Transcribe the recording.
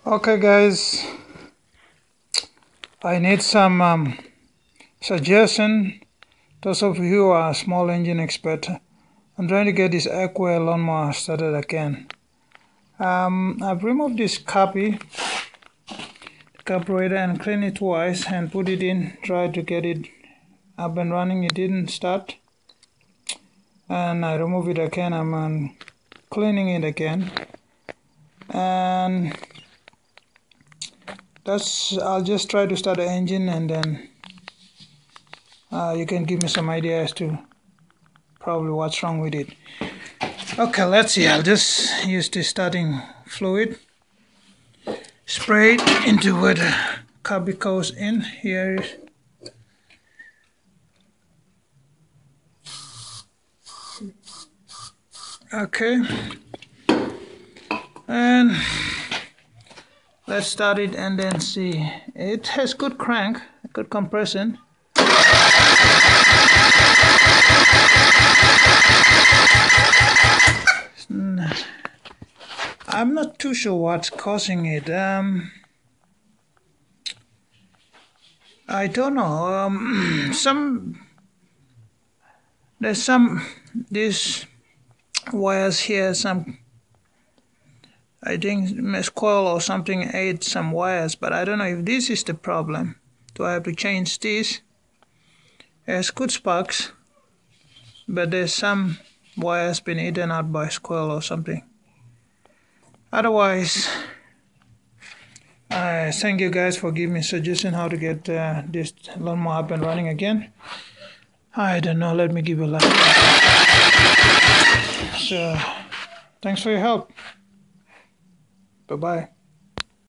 Okay guys, I need some suggestion. Those of you who are small engine expert, I'm trying to get this Aqua lawnmower started again. I've removed this copy, the carburetor, and cleaned it twice and put it in, tried to get it up and running. It didn't start, and I remove it again. I'm cleaning it again, and I'll just try to start the engine, and then you can give me some idea as to probably what's wrong with it. Okay, let's see. I'll just use the starting fluid, spray it into where the copy goes in here. Okay, and let's start it and then see. It has good crank, good compression. I'm not too sure what's causing it. I don't know. There's these wires here. I think mesh coil or something ate some wires, but I don't know if this is the problem. Do I have to change this? It has good sparks, but there's some wires been eaten out by squirrel or something. Otherwise, I thank you guys for giving me suggestion how to get this lawnmower up and running again. I don't know, let me give you a like. So, thanks for your help. Bye-bye.